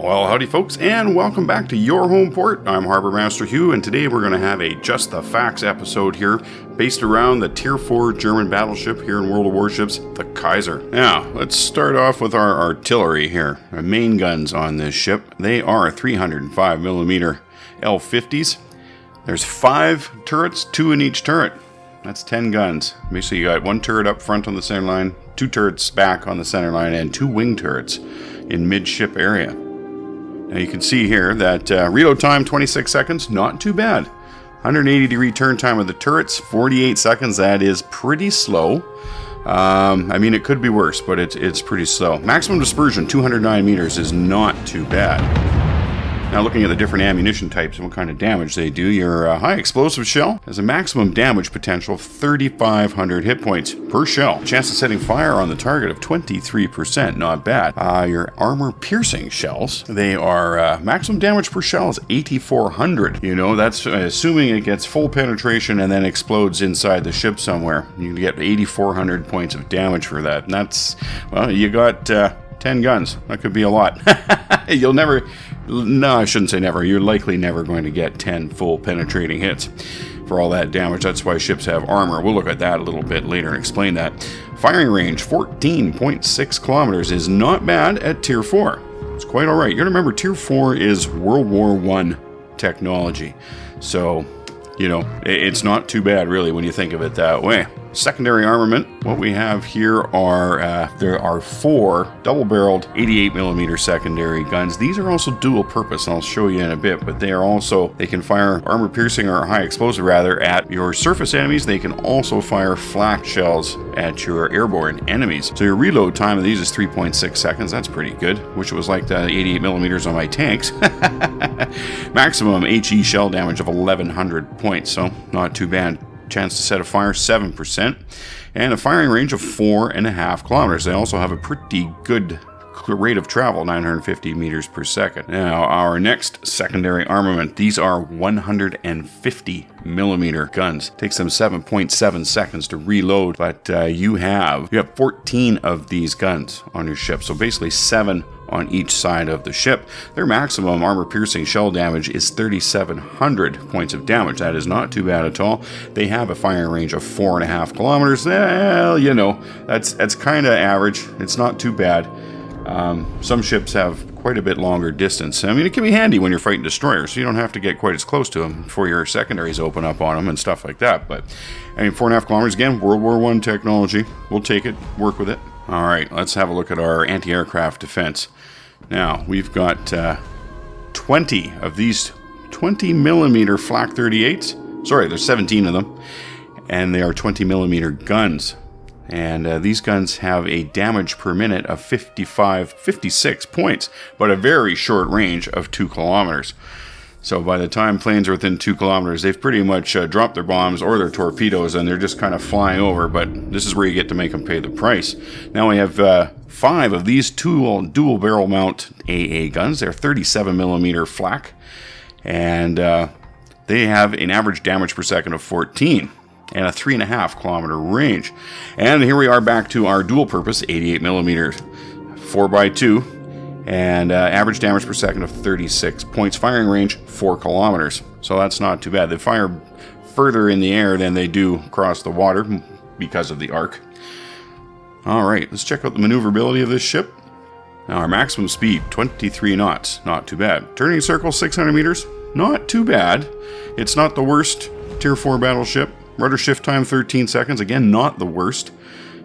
Well, howdy folks, and welcome back to your home port. I'm Harbor Master Hugh, and today we're going to have a Just the Facts episode here, based around the Tier IV German Battleship here in World of Warships, the Kaiser. Now, let's start off with our artillery here. Our main guns on this ship, they are 305mm L50s. There's 5 turrets, 2 in each turret. That's 10 guns. Basically, you got 1 turret up front on the center line, 2 turrets back on the center line, and 2 wing turrets in midship area. Now you can see here that reload time 26 seconds, not too bad. 180-degree turn time of the turrets, 48 seconds. That is pretty slow. I mean, it could be worse, but it's pretty slow. Maximum dispersion 209 meters is not too bad. Now looking at the different ammunition types and what kind of damage they do, your high explosive shell has a maximum damage potential of 3,500 hit points per shell. Chance of setting fire on the target of 23%, not bad. Your armor piercing shells, they are maximum damage per shell is 8,400. You know, that's assuming it gets full penetration and then explodes inside the ship somewhere. You can get 8,400 points of damage for that. And that's, well, you got 10 guns. That could be a lot. You'll never... No, I shouldn't say never. You're likely never going to get 10 full penetrating hits for all that damage. That's why ships have armor. We'll look at that a little bit later and explain that. Firing range, 14.6 kilometers is not bad at Tier 4. It's quite all right. You gotta remember, Tier 4 is World War I technology. So, you know, it's not too bad, really, when you think of it that way. Secondary armament, what we have here are, there are 4 double-barreled 88mm secondary guns. These are also dual purpose, and I'll show you in a bit, but they are also, they can fire armor piercing or high explosive rather at your surface enemies. They can also fire flak shells at your airborne enemies. So your reload time of these is 3.6 seconds. That's pretty good. Wish it was like the 88mm on my tanks. Maximum HE shell damage of 1,100 points, so not too bad. Chance to set a fire 7%, and a firing range of 4.5 kilometers. They also have a pretty good rate of travel, 950 meters per second. Now, our next secondary armament, these are 150mm guns. Takes them 7.7 seconds to reload, but you have 14 of these guns on your ship, so basically 7 on each side of the ship. Their maximum armor-piercing shell damage is 3,700 points of damage. That is not too bad at all. They have a firing range of 4.5 kilometers. Well, you know, that's kind of average. It's not too bad. Some ships have quite a bit longer distance. I mean, it can be handy when you're fighting destroyers, so you don't have to get quite as close to them before your secondaries open up on them and stuff like that. But, I mean, 4.5 kilometers, again, World War I technology. We'll take it, work with it. All right, let's have a look at our anti-aircraft defense. Now, we've got 20 of these 20mm flak 38s. Sorry, there's 17 of them. And they are 20mm guns. And these guns have a damage per minute of 56 points, but a very short range of 2 kilometers. So by the time planes are within 2 kilometers, they've pretty much dropped their bombs or their torpedoes, and they're just kind of flying over, but this is where you get to make them pay the price. Now we have 5 of these dual barrel mount AA guns. They're 37mm flak, and they have an average damage per second of 14 and a 3.5 kilometer range. And here we are back to our dual purpose 88mm 4x2, and average damage per second of 36 points. Firing range 4 kilometers, so that's not too bad. They fire further in the air than they do across the water because of the arc. All right, let's check out the maneuverability of this ship. Now, our maximum speed 23 knots, not too bad. Turning circle 600 meters, not too bad. It's not the worst Tier 4 battleship. Rudder shift time 13 seconds, again, not the worst.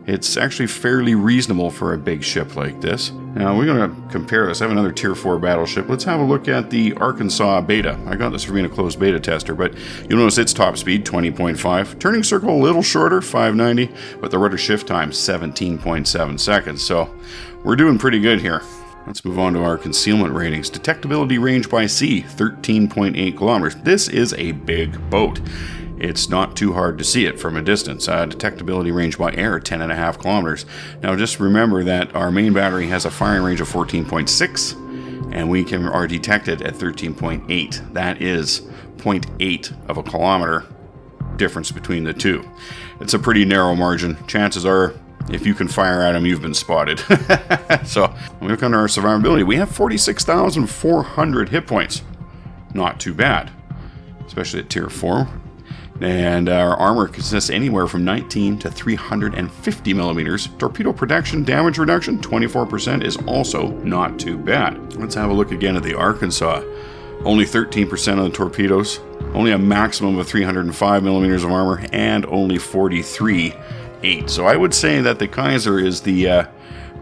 It's actually fairly reasonable for a big ship like this. Now, we're going to compare this. I have another Tier 4 battleship. Let's have a look at the Arkansas beta. I got this from being a closed beta tester, but you'll notice its top speed, 20.5. Turning circle a little shorter, 590, but the rudder shift time, 17.7 seconds. So, we're doing pretty good here. Let's move on to our concealment ratings. Detectability range by sea, 13.8 kilometers. This is a big boat. It's not too hard to see it from a distance. Detectability range by air, 10.5 kilometers. Now just remember that our main battery has a firing range of 14.6, and we are detected at 13.8. That is 0.8 of a kilometer difference between the two. It's a pretty narrow margin. Chances are If you can fire at them, you've been spotted. So, when we look under our survivability, we have 46,400 hit points. Not too bad, especially at Tier 4. And our armor consists anywhere from 19 to 350 millimeters. Torpedo protection, damage reduction, 24% is also not too bad. Let's have a look again at the Arkansas. Only 13% of the torpedoes, only a maximum of 305 millimeters of armor, and only 43.8. So I would say that the Kaiser is the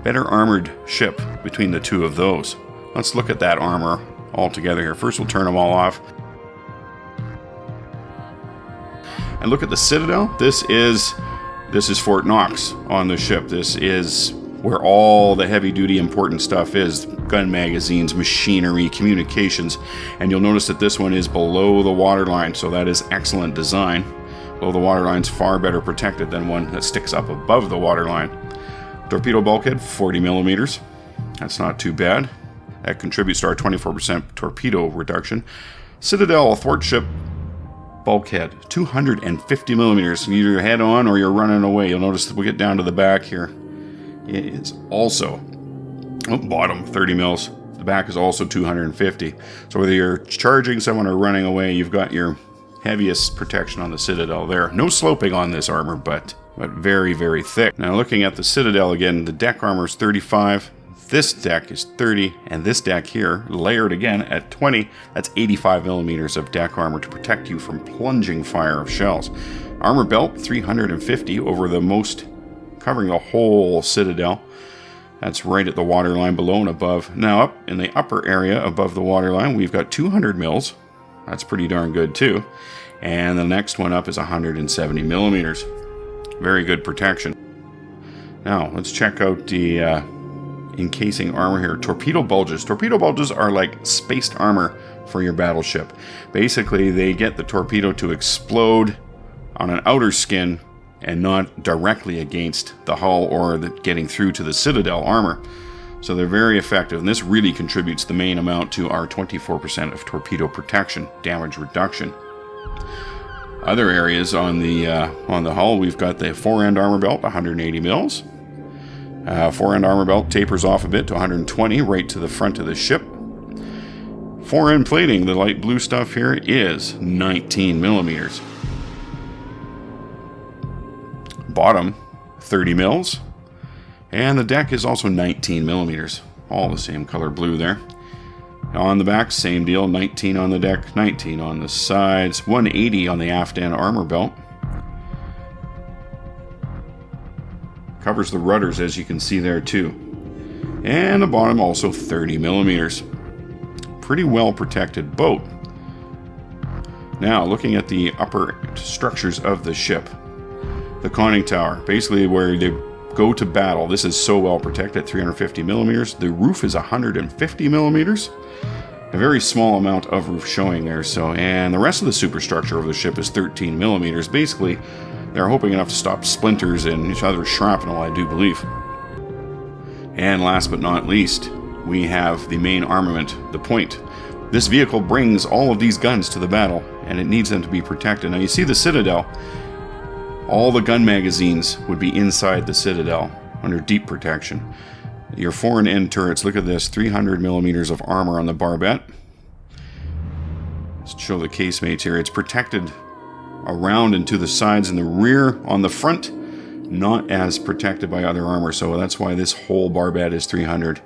better armored ship between the two of those. Let's look at that armor all together here. First, we'll turn them all off. And look at the Citadel. This is Fort Knox on the ship. This is where all the heavy-duty important stuff is. Gun magazines, machinery, communications. And you'll notice that this one is below the waterline, so that is excellent design. Below the waterline's far better protected than one that sticks up above the waterline. Torpedo bulkhead, 40 millimeters. That's not too bad. That contributes to our 24% torpedo reduction. Citadel thwartship bulkhead, 250 millimeters. Either you're head on or you're running away. You'll notice that we get down to the back here. It is also bottom 30 mils. The back is also 250. So whether you're charging someone or running away, you've got your heaviest protection on the Citadel there. No sloping on this armor, but very, very thick. Now looking at the Citadel again, the deck armor is 35. This deck is 30, and this deck here, layered again at 20, that's 85 millimeters of deck armor to protect you from plunging fire of shells. Armor belt, 350 over the most, covering the whole Citadel. That's right at the waterline below and above. Now up in the upper area above the waterline, we've got 200 mils. That's pretty darn good too. And the next one up is 170 millimeters. Very good protection. Now, let's check out the encasing armor here. Torpedo bulges. Torpedo bulges are like spaced armor for your battleship. Basically, they get the torpedo to explode on an outer skin and not directly against the hull or getting through to the Citadel armor. So they're very effective, and this really contributes the main amount to our 24% of torpedo protection, damage reduction. Other areas on the hull, we've got the fore-end armor belt, 180 mils. Fore-end armor belt tapers off a bit to 120, right to the front of the ship. Fore-end plating, the light blue stuff here, is 19 millimeters. Bottom, 30 mils. And the deck is also 19 millimeters. All the same color blue there. On the back, same deal, 19 on the deck, 19 on the sides, 180 on the aft end armor belt. Covers the rudders, as you can see there too. And the bottom also 30 millimeters. Pretty well protected boat. Now, looking at the upper structures of the ship. The conning tower, basically where they go to battle. This is so well protected, 350 millimeters. The roof is 150 millimeters. A very small amount of roof showing there. And the rest of the superstructure of the ship is 13 millimeters. Basically, they're hoping enough to stop splinters and each other's shrapnel, I do believe. And last but not least, we have the main armament, the point. This vehicle brings all of these guns to the battle, and it needs them to be protected. Now you see the Citadel. All the gun magazines would be inside the Citadel, under deep protection. Your fore and end turrets, look at this, 300 millimeters of armor on the barbette. Let's show the casemates here. It's protected around and to the sides and the rear. On the front, not as protected by other armor, so that's why this whole barbette is 300.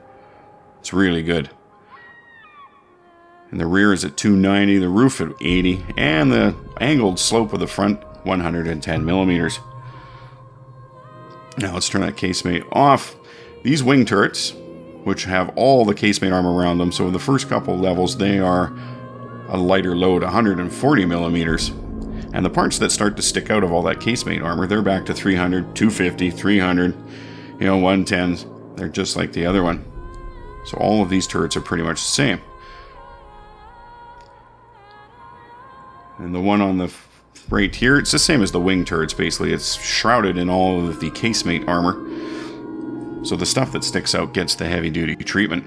It's really good. And the rear is at 290, the roof at 80, and the angled slope of the front, 110 millimeters. Now let's turn that casemate off. These wing turrets, which have all the casemate armor around them, so the first couple levels, they are a lighter load, 140 millimeters. And the parts that start to stick out of all that casemate armor, they're back to 300, 250, 300, 110. They're just like the other one. So all of these turrets are pretty much the same. And the one on the right here, it's the same as the wing turrets, basically. It's shrouded in all of the casemate armor. So the stuff that sticks out gets the heavy-duty treatment.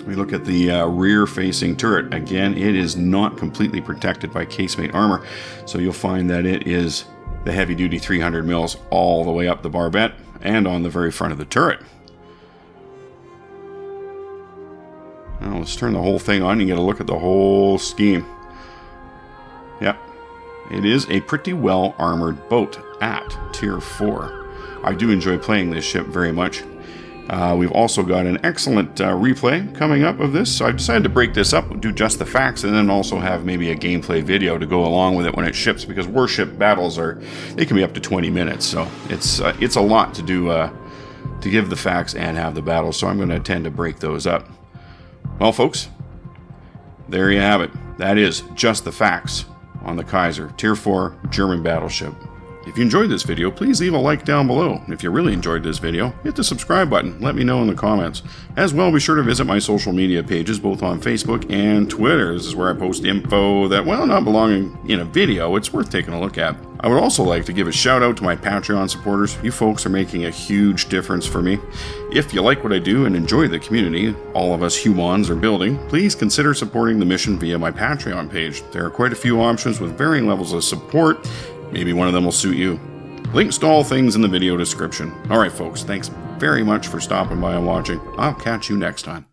We look at the rear-facing turret. Again, it is not completely protected by casemate armor, so you'll find that it is the heavy-duty 300 mils all the way up the barbette and on the very front of the turret. Now let's turn the whole thing on and get a look at the whole scheme. Yep, it is a pretty well armored boat at Tier 4. I do enjoy playing this ship very much. We've also got an excellent replay coming up of this, so I decided to break this up, do just the facts, and then also have maybe a gameplay video to go along with it when it ships, because warship battles they can be up to 20 minutes, so it's a lot to do to give the facts and have the battles, so I'm going to tend to break those up. Well, folks, there you have it. That is just the facts on the Kaiser Tier 4 German Battleship. If you enjoyed this video, please leave a like down below. If you really enjoyed this video, hit the subscribe button. Let me know in the comments. As well, be sure to visit my social media pages, both on Facebook and Twitter. This is where I post info that, well, not belonging in a video, it's worth taking a look at. I would also like to give a shout out to my Patreon supporters. You folks are making a huge difference for me. If you like what I do and enjoy the community all of us humans are building, please consider supporting the mission via my Patreon page. There are quite a few options with varying levels of support. Maybe one of them will suit you. Links to all things in the video description. Alright folks, thanks very much for stopping by and watching. I'll catch you next time.